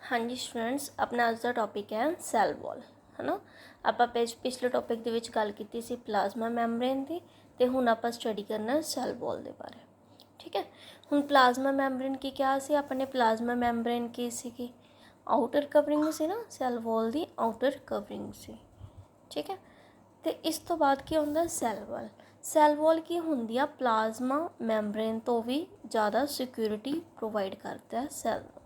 हाँ जी स्टूडेंट्स, अपना अज का टॉपिक है सैल वॉल है ना। आप पिछले टॉपिक के विच गल की सी प्लाज्मा मैमब्रेन की, तो हुण आप स्टडी करना सैल वॉल के बारे। ठीक है, हुण प्लाज्मा मैमब्रेन की क्या सी, अपने प्लाज्मा मैमब्रेन की सी आउटर कवरिंग सी ना, सैल वॉल की आउटर कवरिंग सी। ठीक है, तो इस तो बाद की होंदा सैल वॉल। सैल वॉल की होंदी आ प्लाज्मा मैमब्रेन तो भी ज़्यादा सिक्योरिटी प्रोवाइड करता है सैल वॉल।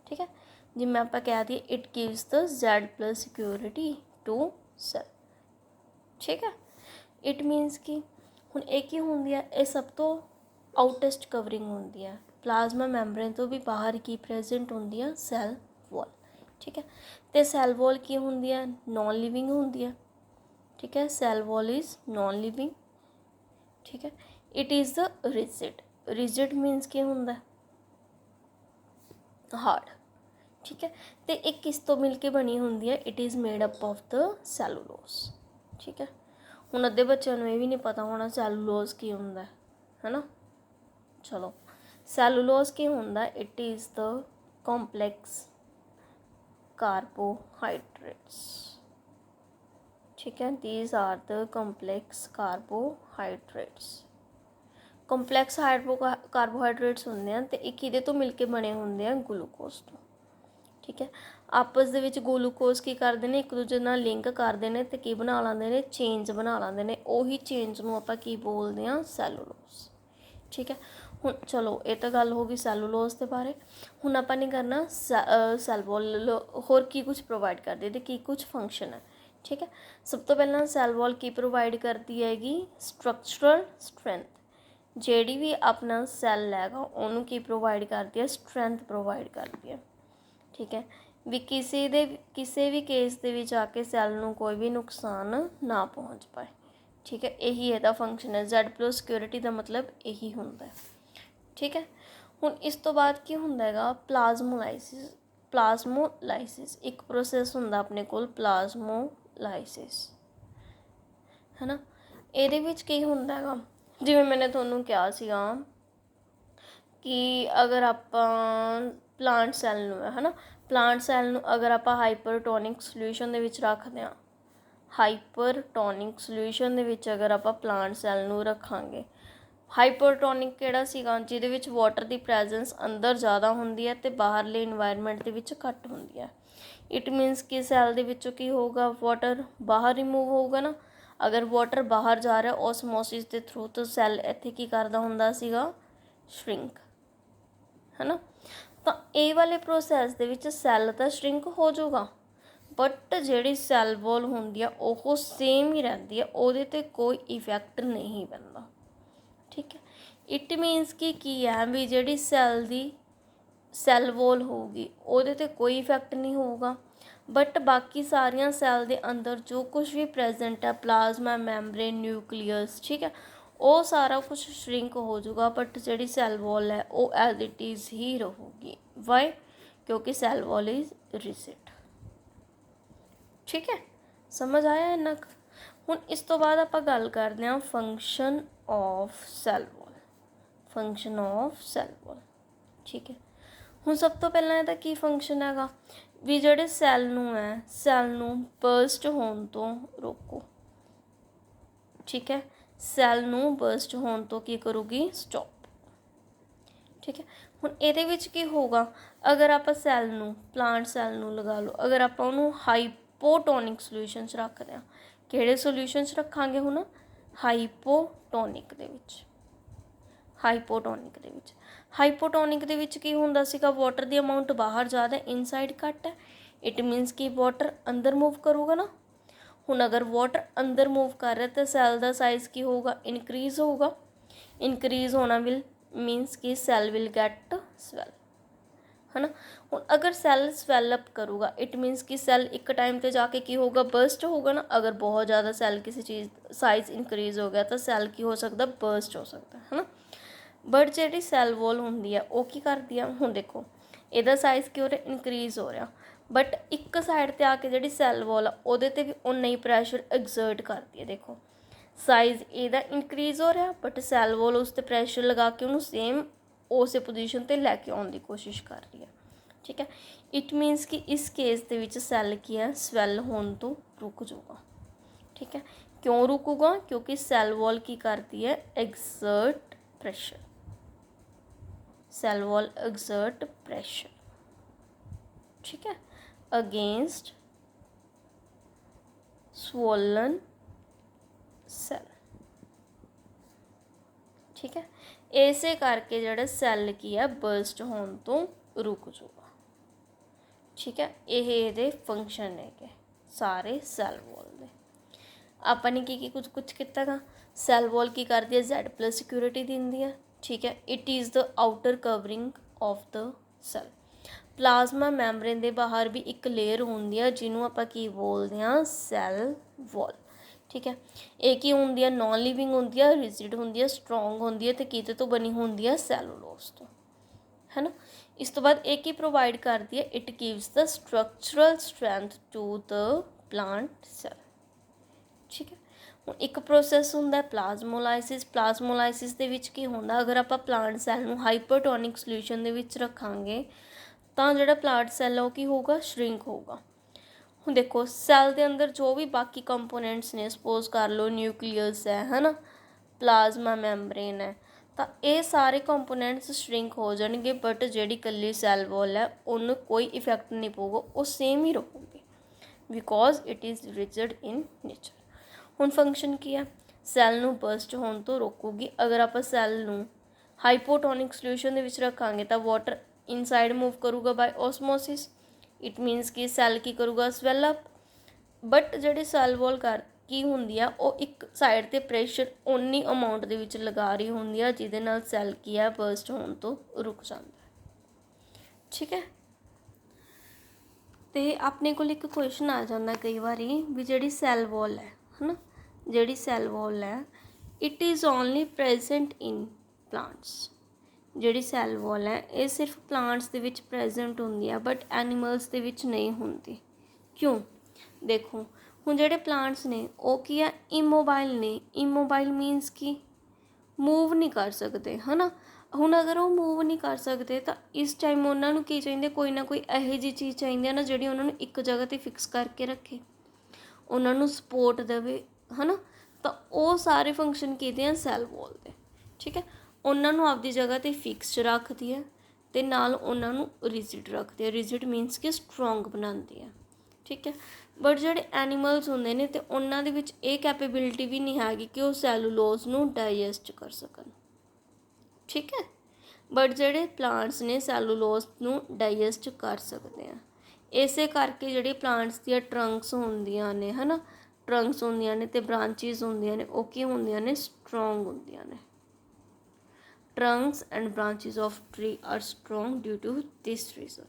ठीक है, जिमें आप कह दिए it gives the Z+ security to cell. ठीक है, इट मीनस कि हुण एक ही होंदी है, ये सब तो आउटेस्ट कवरिंग होंदी है। प्लाज्मा मैमब्रेन तो भी बाहर की प्रेजेंट होंदी है सैल वॉल। ठीक है, तो सैल वॉल की होंदी है, नॉन लिविंग होंदी है। ठीक है, cell wall is non living. ठीक है, it is the rigid. Rigid means की होंदा है हार्ड। ठीक है, तो एक किस तो मिल के बनी होंदी है, it is made up of the cellulose. ठीक है, हुण अद्धे बच्चों को ये भी नहीं पता होना सैलूलोज की होंदा है ना। चलो, सैलूलोज की होंदा, it is the complex carbohydrates. ठीक है, these are the complex carbohydrates. Complex carbohydrates होंदे हैं तो एक इहदे तो मिल के बने होंदे हैं ग्लूकोज तो। ठीक है, आपस दे विच ग्लूकोज की करते हैं, एक दूजे नाल लिंक करते हैं तो की बना लेंदे ने, चेंज बना लेंदे ने। उही चेंज नूं आपां की बोलते हैं, सैलूलोज। ठीक है, हुण चलो ये तो गल हो गई सैलूलोज के बारे। हुण आपां ने करना सैल वॉल होर की कुछ प्रोवाइड करती है तो की कुछ फंक्शन है। ठीक है, सब तो पहला सैल वॉल की प्रोवाइड करती हैगी, स्ट्रक्चरल स्ट्रेंथ। ਜਿਹੜੀ भी अपना सैल हैगा उन्होंने की प्रोवाइड करती है, स्ट्रेंथ प्रोवाइड करती है। ठीक है, भी किसी भी केस के विच आके सैल नूं कोई भी नुकसान ना पहुँच पाए। ठीक है, यही इसका फंक्शन है। Z+ सिक्योरिटी का मतलब यही होंदा है। ठीक है, हुण इस तो बाद की होंदा हैगा प्लाज्मोलाइसिस। प्लाज्मोलाइसिस एक प्रोसैस होंदा अपने कोल, प्लाज्मोलाइसिस है ना। ਇਹਦੇ ਵਿੱਚ ਕੀ ਹੁੰਦਾ ਹੈਗਾ, जिवें मैंने ਤੁਹਾਨੂੰ ਕਿਹਾ ਸੀਗਾ कि अगर ਆਪਾਂ ਪਲਾਂਟ ਸੈੱਲ ਨੂੰ ਹੈ ਨਾ, ਪਲਾਂਟ ਸੈੱਲ ਨੂੰ ਅਗਰ ਆਪਾਂ ਹਾਈਪਰਟੋਨਿਕ ਸੋਲਿਊਸ਼ਨ ਦੇ ਵਿੱਚ ਰੱਖਦੇ ਹਾਂ, ਹਾਈਪਰਟੋਨਿਕ ਸੋਲਿਊਸ਼ਨ ਦੇ ਵਿੱਚ ਅਗਰ ਆਪਾਂ ਪਲਾਂਟ ਸੈੱਲ ਨੂੰ ਰੱਖਾਂਗੇ, ਹਾਈਪਰਟੋਨਿਕ ਕਿਹੜਾ ਸੀਗਾ, ਜਿਹਦੇ ਵਿੱਚ ਵਾਟਰ ਦੀ ਪ੍ਰੈਜ਼ੈਂਸ ਅੰਦਰ ਜ਼ਿਆਦਾ ਹੁੰਦੀ ਹੈ ਤੇ ਬਾਹਰਲੇ ਇਨਵਾਇਰਨਮੈਂਟ ਦੇ ਵਿੱਚ ਘੱਟ ਹੁੰਦੀ ਹੈ। ਇਟ ਮੀਨਸ ਕਿ ਸੈੱਲ ਦੇ ਵਿੱਚੋਂ ਕੀ ਹੋਊਗਾ, ਵਾਟਰ ਬਾਹਰ ਰਿਮੂਵ ਹੋਊਗਾ ਨਾ। अगर वाटर बाहर जा रहा है ऑसमोसिस के थ्रू, तो सैल इत्थे की करदा हुंदा सीगा, श्रिंक है ना। तो ये वाले प्रोसैस दे विच सैल तो श्रिंक हो जाऊगा, बट जिहड़ी सैल वॉल हुंदी है वो सेम ही रहिंदी है, उहदे ते कोई इफैक्ट नहीं पैंदा। ठीक है, इट मीनस कि है भी जिहड़ी सैल दी सैल वॉल होगी उहदे ते कोई इफैक्ट नहीं होगा, बट बाकी सारिया सैल के अंदर जो कुछ भी प्रेजेंट है, प्लाज्मा मैमब्रेन न्यूक्लियस, ठीक है, वो सारा कुछ श्रिंक हो जाऊगा, बट जी सैल वॉल है वो एज इट इज़ ही रहूगी। वाई? क्योंकि सैल वॉल इज़ रिजिड। ठीक है, समझ आया इन्ना। हुण इस तो बाद आप गल करते हैं function of cell wall. Function of cell wall, ठीक है। हुण सब तो पहला इहदा की फंक्शन हैगा, भी जिहड़े सैल नूं है, सैल नूं बर्स्ट होण तो रोको। ठीक है, सैल नूं बर्स्ट होण तो की करूगी, स्टॉप। ठीक है, हुण इहदे विच की होगा, अगर आप सैल नूं, प्लांट सैल नूं लगा लो, अगर आप उहनूं हाइपोटोनिक सोल्यूशन च रखदे हां, किहड़े सोल्यूशन च रखांगे हुण, हाइपोटोनिक दे विच। हाइपोटोनिक दे विच, हाइपोटोनिक दे विच की हुंदा सीगा, वाटर दी अमाउंट बाहर ज़्यादा इनसाइड घट है। इट मीनस कि वाटर अंदर मूव करूगा ना। हुण अगर वाटर अंदर मूव कर रहा तो सैल का साइज़ की होगा, इनक्रीज़ होगा। इनक्रीज़ होना विल मीनस कि सैल विल गैट स्वैल है ना। हुण अगर सैल स्वैलअप करूगा, इट मीनस कि सैल एक टाइम पर जाके की होगा, बर्स्ट होगा ना। अगर बहुत ज़्यादा सैल किसी चीज़ साइज़ इनक्रीज़ हो गया तो सैल की हो सकता, बर्स्ट हो सकता है ना। बट जी सैल वॉल होंगी है वो की करती है, हुण देखो ਇਹਦਾ साइज़ की हो रहा, इनक्रीज़ हो रहा, बट एक साइड पर आके जी सैल वॉल वो भी उन्ना ही प्रैशर एग्जर्ट करती है। देखो साइज़ ਇਹਦਾ इनक्रीज़ हो रहा, बट सैल वॉल उस पर प्रैशर लगा के उन्होंने सेम उस पोजीशन पर लैके आने की कोशिश कर रही है। ठीक है। इट मीनस कि इस केस ਦੇ ਵਿੱਚ ਸੈੱਲ ਕੀ ਹੈ ਸਵੈਲ ਹੋਣ ਤੋਂ ਰੁਕ ਜਾਊਗਾ। ठीक है, क्यों रुकूगा? क्योंकि सेल वॉल की करती है exert pressure, cell wall exert pressure, ठीक है, अगेंस्ट स्वोलन सेल। ठीक है, इसे करके जिहड़ा सैल की है बर्स्ट होने तो रुक जाऊगा। ठीक है, ये फंक्शन है सारे सैल वॉल दे। आपने की कुछ किता गा, सैल वॉल की करती है Z प्लस सिक्योरिटी दिंदी है। ठीक है, it is the outer covering of the cell. Plasma membrane के बाहर भी एक लेयर होंदी है जिन्हों आप की बोलते हैं सैल वॉल। ठीक है, एक ही होंदी है नॉन लिविंग होंदी है, रिजिड होंदी है, स्ट्रोंग होंदी है, तो किते तो बनी होंदी है सैलूलोज तो, है ना। इस तो बाद एक ही प्रोवाइड करती है, it gives the structural strength to the plant cell. ठीक है, ਹੁਣ ਇੱਕ ਪ੍ਰੋਸੈਸ ਹੁੰਦਾ ਪਲਾਜ਼ਮੋਲਾਈਸਿਸ। ਪਲਾਜ਼ਮੋਲਾਈਸਿਸ ਦੇ ਵਿੱਚ ਕੀ ਹੁੰਦਾ, ਅਗਰ ਆਪਾਂ ਪਲਾਂਟ ਸੈੱਲ ਨੂੰ ਹਾਈਪਰਟੋਨਿਕ ਸੋਲਿਊਸ਼ਨ ਦੇ ਵਿੱਚ ਰੱਖਾਂਗੇ ਤਾਂ ਜਿਹੜਾ ਪਲਾਂਟ ਸੈੱਲ ਆ ਉਹ ਕੀ ਹੋਊਗਾ, ਸ਼ਰਿੰਕ ਹੋਊਗਾ। ਹੁਣ ਦੇਖੋ ਸੈੱਲ ਦੇ ਅੰਦਰ ਜੋ ਵੀ ਬਾਕੀ ਕੰਪੋਨੈਂਟਸ ਨੇ, ਸਪੋਜ਼ ਕਰ ਲਓ ਨਿਊਕਲੀਅਸ ਹੈ ਨਾ, ਪਲਾਜ਼ਮਾ ਮੈਂਬਰੇਨ ਹੈ, ਤਾਂ ਇਹ ਸਾਰੇ ਕੰਪੋਨੈਂਟਸ ਸ਼ਰਿੰਕ ਹੋ ਜਾਣਗੇ, ਬਟ ਜਿਹੜੀ ਇਕੱਲੀ ਸੈੱਲ ਵੋਲ ਹੈ ਉਹਨੂੰ ਕੋਈ ਇਫੈਕਟ ਨਹੀਂ ਪਊਗਾ, ਉਹ ਸੇਮ ਹੀ ਰਹੂਗੀ, because it is rigid in nature. ਹੁਣ ਫੰਕਸ਼ਨ ਕੀ ਹੈ, ਸੈੱਲ ਨੂੰ ਬਰਸਟ ਹੋਣ ਤੋਂ ਰੋਕੂਗੀ। ਅਗਰ ਆਪਾਂ ਸੈੱਲ ਨੂੰ ਹਾਈਪੋਟੋਨਿਕ ਸੋਲਿਊਸ਼ਨ ਦੇ ਵਿੱਚ ਰੱਖਾਂਗੇ ਤਾਂ ਵਾਟਰ ਇਨਸਾਈਡ ਮੂਵ ਕਰੂਗਾ ਬਾय ਓਸਮੋਸਿਸ। ਇਟ ਮੀਨਸ ਕਿ ਸੈੱਲ ਕੀ ਕਰੂਗਾ, ਸਵੈਲ ਅਪ। ਬਟ ਜਿਹੜੀ ਸੈੱਲ ਵੋਲ ਕਰ ਕੀ ਹੁੰਦੀ ਆ, ਉਹ ਇੱਕ ਸਾਈਡ 'ਤੇ ਪ੍ਰੈਸ਼ਰ ਓਨੀ ਅਮਾਊਂਟ ਦੇ ਵਿੱਚ ਲਗਾ ਰਹੀ ਹੁੰਦੀ ਆ ਜਿਹਦੇ ਨਾਲ ਸੈੱਲ ਕੀ ਆ ਬਰਸਟ ਹੋਣ ਤੋਂ ਰੁਕ ਜਾਂਦਾ। ਠੀਕ ਹੈ, ਤੇ ਆਪਣੇ ਕੋਲ ਇੱਕ ਕੁਐਸਚਨ ਆ ਜਾਂਦਾ ਕਈ ਵਾਰੀ ਵੀ ਜਿਹੜੀ ਸੈੱਲ ਵੋਲ ਹੈ ਨਾ, ਜਿਹੜੀ ਸੈੱਲ ਵੋਲ ਹੈ it is only present in plants. ਜਿਹੜੀ ਸੈੱਲ ਵੋਲ ਹੈ ਇਹ ਸਿਰਫ ਪਲਾਂਟਸ ਦੇ ਵਿੱਚ ਪ੍ਰੈਜੈਂਟ ਹੁੰਦੀ ਆ, ਬਟ ਐਨੀਮਲਸ ਦੇ ਵਿੱਚ ਨਹੀਂ ਹੁੰਦੀ। ਕਿਉਂ? ਦੇਖੋ ਹੁਣ ਜਿਹੜੇ ਪਲਾਂਟਸ ਨੇ ਉਹ ਕੀ ਆ, ਇਮੋਬਾਈਲ ਨੇ। ਇਮੋਬਾਈਲ ਮੀਨਸ ਕਿ ਮੂਵ ਨਹੀਂ ਕਰ ਸਕਦੇ, ਹੈ ਨਾ। ਹੁਣ ਅਗਰ ਉਹ ਮੂਵ ਨਹੀਂ ਕਰ ਸਕਦੇ ਤਾਂ ਇਸ ਟਾਈਮ ਉਹਨਾਂ ਨੂੰ ਕੀ ਚਾਹੀਦਾ, ਕੋਈ ਨਾ ਕੋਈ ਇਹੋ ਜਿਹੀ ਚੀਜ਼ ਚਾਹੀਦੀ ਹੈ ਨਾ ਜਿਹੜੀ ਉਹਨਾਂ ਨੂੰ ਇੱਕ ਜਗ੍ਹਾ 'ਤੇ ਫਿਕਸ ਕਰਕੇ ਰੱਖੇ, ਉਹਨਾਂ ਨੂੰ ਸਪੋਰਟ ਦੇਵੇ, ਹੈ ਨਾ। ਤਾਂ ਉਹ ਸਾਰੇ ਫੰਕਸ਼ਨ ਕਿਹਦੇ ਆ, ਸੈੱਲ ਵੋਲ ਦੇ। ਠੀਕ ਹੈ, ਉਹਨਾਂ ਨੂੰ ਆਪਦੀ ਜਗ੍ਹਾ 'ਤੇ ਫਿਕਸ ਰੱਖਦੀ ਹੈ ਅਤੇ ਨਾਲ ਉਹਨਾਂ ਨੂੰ ਰਿਜਿਡ ਰੱਖਦੀ ਹੈ। ਰਿਜਿਡ ਮੀਨਸ ਕਿ ਸਟਰੋਂਗ ਬਣਾਉਂਦੀ ਹੈ। ਠੀਕ ਹੈ, ਬਟ ਜਿਹੜੇ ਐਨੀਮਲਸ ਹੁੰਦੇ ਨੇ ਅਤੇ ਉਹਨਾਂ ਦੇ ਵਿੱਚ ਇਹ ਕੈਪੇਬਿਲਿਟੀ ਵੀ ਨਹੀਂ ਹੈਗੀ ਕਿ ਉਹ ਸੈਲੂਲੋਜ਼ ਨੂੰ ਡਾਈਜੈਸਟ ਕਰ ਸਕਣ। ਠੀਕ ਹੈ, ਬਟ ਜਿਹੜੇ ਪਲਾਂਟਸ ਨੇ ਸੈਲੂਲੋਜ਼ ਨੂੰ ਡਾਈਜੈਸਟ ਕਰ ਸਕਦੇ ਆ। ਇਸੇ ਕਰਕੇ ਜਿਹੜੇ ਪਲਾਂਟਸ ਦੀਆਂ ਟਰੰਕਸ ਹੁੰਦੀਆਂ ਨੇ, ਹੈ ਨਾ, ਟਰੰਕਸ ਹੁੰਦੀਆਂ ਨੇ ਅਤੇ ਬ੍ਰਾਂਚਿਸ ਹੁੰਦੀਆਂ ਨੇ, ਉਹ ਕੀ ਹੁੰਦੀਆਂ ਨੇ, ਸਟਰੋਂਗ ਹੁੰਦੀਆਂ ਨੇ। Trunks and branches of tree are strong due to this reason.